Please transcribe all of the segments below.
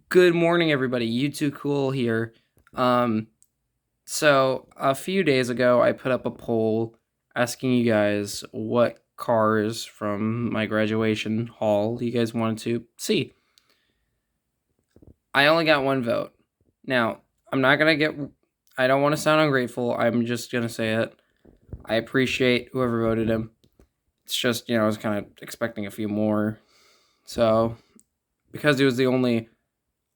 Good morning, everybody. You Too Cool here. Um, so a few days ago, I put up a poll asking you guys what cars from my graduation hall you guys wanted to see. I only got one vote. Now, I'm not gonna get. I don't want to sound ungrateful. I'm just gonna say it. I appreciate whoever voted him. It's just I was kind of expecting a few more. So because he was the only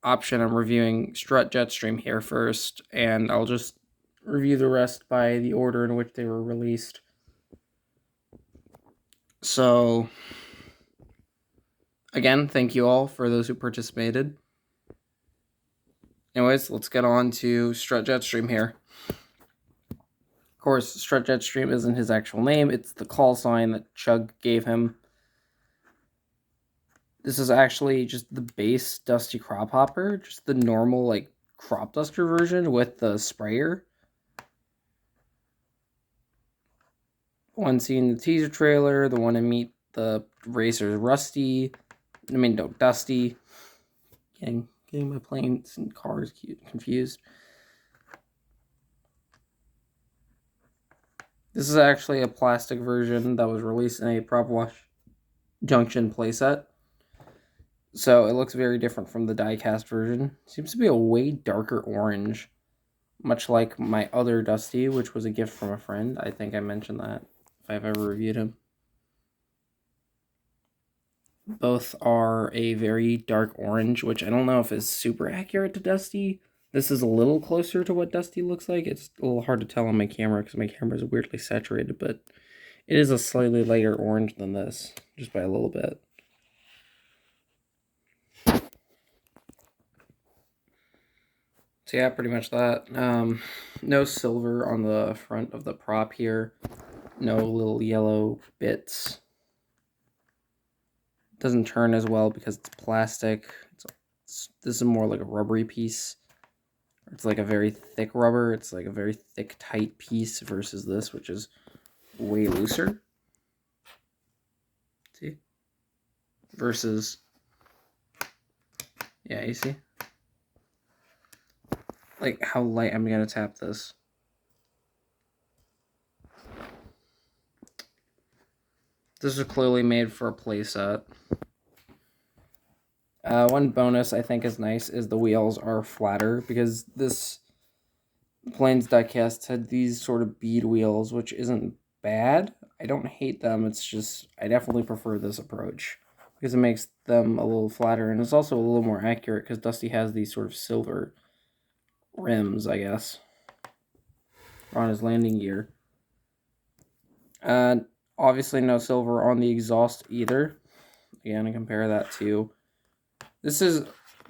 option, I'm reviewing Strut Jetstream here first, and I'll just review the rest by the order in which they were released. So, again, thank you all for those who participated. Anyways, let's get on to Strut Jetstream here. Of course, Strut Jetstream isn't his actual name, it's the call sign that Chug gave him. This is actually just the base Dusty Crophopper, just the normal, crop duster version with the sprayer. One seen in the teaser trailer, the one to meet the racer's Dusty. Getting my planes and cars confused. This is actually a plastic version that was released in a Prop Wash Junction playset. So it looks very different from the die-cast version. Seems to be a way darker orange, much like my other Dusty, which was a gift from a friend. I think I mentioned that if I've ever reviewed him. Both are a very dark orange, which I don't know if is super accurate to Dusty. This is a little closer to what Dusty looks like. It's a little hard to tell on my camera because my camera is weirdly saturated, but it is a slightly lighter orange than this, just by a little bit. So yeah, pretty much that. No silver on the front of the prop here. No little yellow bits. Doesn't turn as well because it's plastic. This is more like a rubbery piece. It's like a very thick rubber. It's like a very thick, tight piece versus this, which is way looser. See? Versus, yeah, you see? Like how light I'm gonna tap this. This is clearly made for a playset. One bonus I think is nice is the wheels are flatter because this Plains diecast had these sort of bead wheels, which isn't bad. I don't hate them. It's just I definitely prefer this approach because it makes them a little flatter and it's also a little more accurate because Dusty has these sort of silver rims, I guess, on his landing gear. Obviously no silver on the exhaust either. Again, I compare that to this is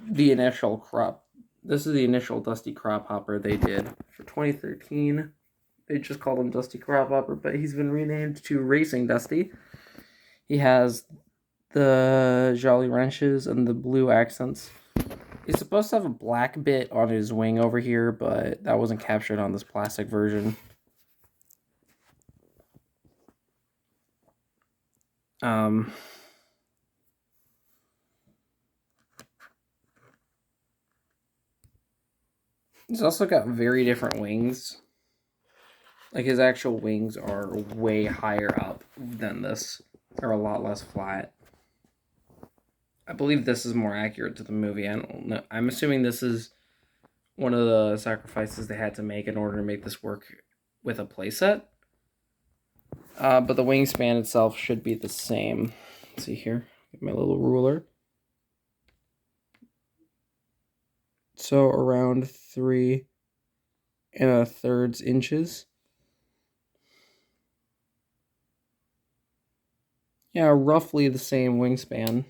the initial Dusty Crophopper they did for 2013. They just called him Dusty Crophopper, but he's been renamed to Racing Dusty. He has the Jolly Wrenches and the blue accents. He's supposed to have a black bit on his wing over here, but that wasn't captured on this plastic version. He's also got very different wings. Like his actual wings are way higher up than this. They're a lot less flat. I believe this is more accurate to the movie. I don't know. I'm assuming this is one of the sacrifices they had to make in order to make this work with a playset. But the wingspan itself should be the same. Let's see here. Get my little ruler. So around 3 3/3 inches. Yeah, roughly the same wingspan.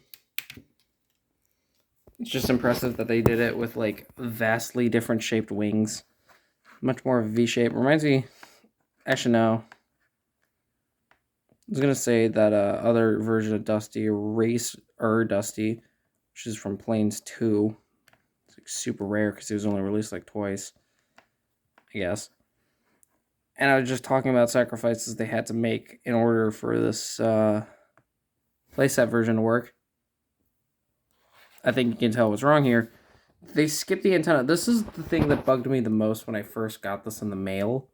It's just impressive that they did it with like vastly different shaped wings. Much more V shape. Reminds me, actually no. I was gonna say that other version of Dusty, Dusty, which is from Plains 2. It's like super rare because it was only released like twice, I guess. And I was just talking about sacrifices they had to make in order for this playset version to work. I think you can tell what's wrong here. They skipped the antenna. This is the thing that bugged me the most when I first got this in the mail.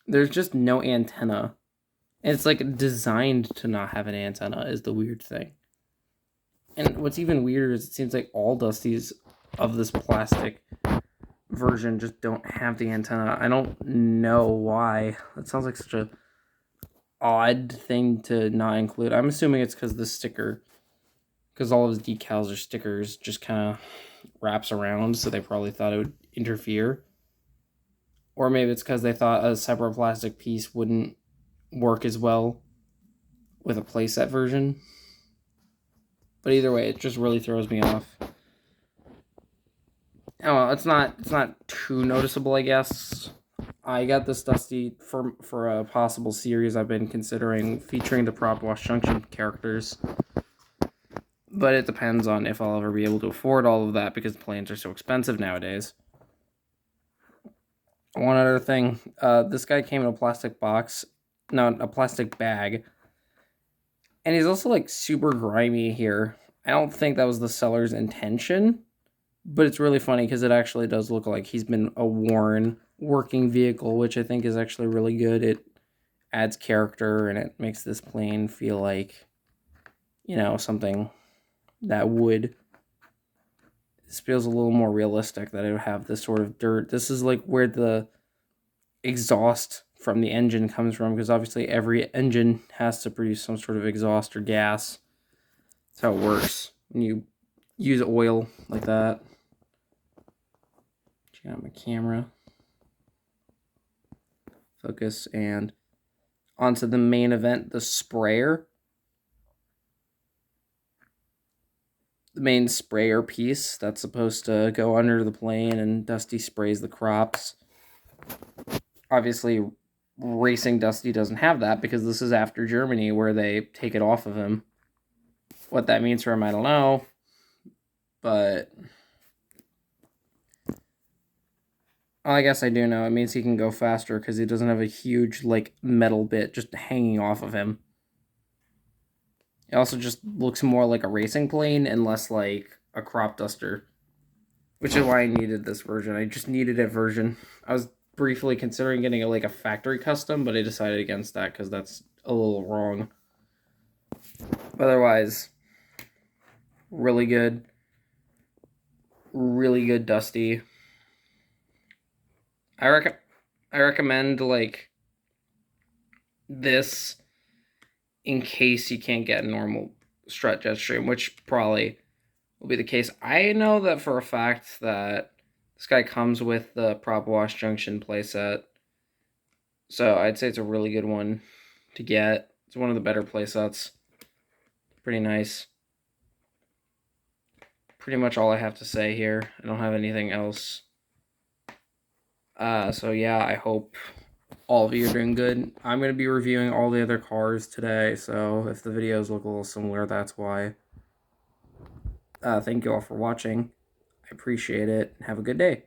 There's just no antenna. And it's like designed to not have an antenna is the weird thing. And what's even weirder is it seems like all Dusties of this plastic version just don't have the antenna. I don't know why. That sounds like such a odd thing to not include. I'm assuming it's because the sticker, because all of his decals or stickers just kind of wraps around, so they probably thought it would interfere. Or maybe it's because they thought a separate plastic piece wouldn't work as well with a playset version. But either way, it just really throws me off. Oh well, it's not too noticeable, I guess. I got this Dusty for a possible series I've been considering featuring the Prop Wash Junction characters. But it depends on if I'll ever be able to afford all of that because planes are so expensive nowadays. One other thing, this guy came in a plastic box, no, a plastic bag. And he's also like super grimy here. I don't think that was the seller's intention, but it's really funny because it actually does look like he's been a worn working vehicle, which I think is actually really good. It adds character and it makes this plane feel like, you know, something that would. This feels a little more realistic that it would have this sort of dirt. This is like where the exhaust from the engine comes from, because obviously every engine has to produce some sort of exhaust or gas. That's how it works when you use oil like that. Check out my camera. Focus and onto the main event, the sprayer. The main sprayer piece that's supposed to go under the plane, and Dusty sprays the crops. Obviously, Racing Dusty doesn't have that because this is after Germany where they take it off of him. What that means for him, I don't know. But well, I guess I do know. It means he can go faster because he doesn't have a huge like metal bit just hanging off of him. It also just looks more like a racing plane and less like a crop duster, which is why I needed this version. I just needed a version. I was briefly considering getting a factory custom, but I decided against that because that's a little wrong. Otherwise, really good Dusty. I recommend like this in case you can't get a normal Strut Jetstream, which probably will be the case. I know that for a fact that this guy comes with the Prop Wash Junction playset, so I'd say it's a really good one to get. It's one of the better playsets. Pretty nice. Pretty much all I have to say here. I don't have anything else. So yeah, I hope all of you are doing good. I'm going to be reviewing all the other cars today, so if the videos look a little similar, that's why. Thank you all for watching. I appreciate it. Have a good day.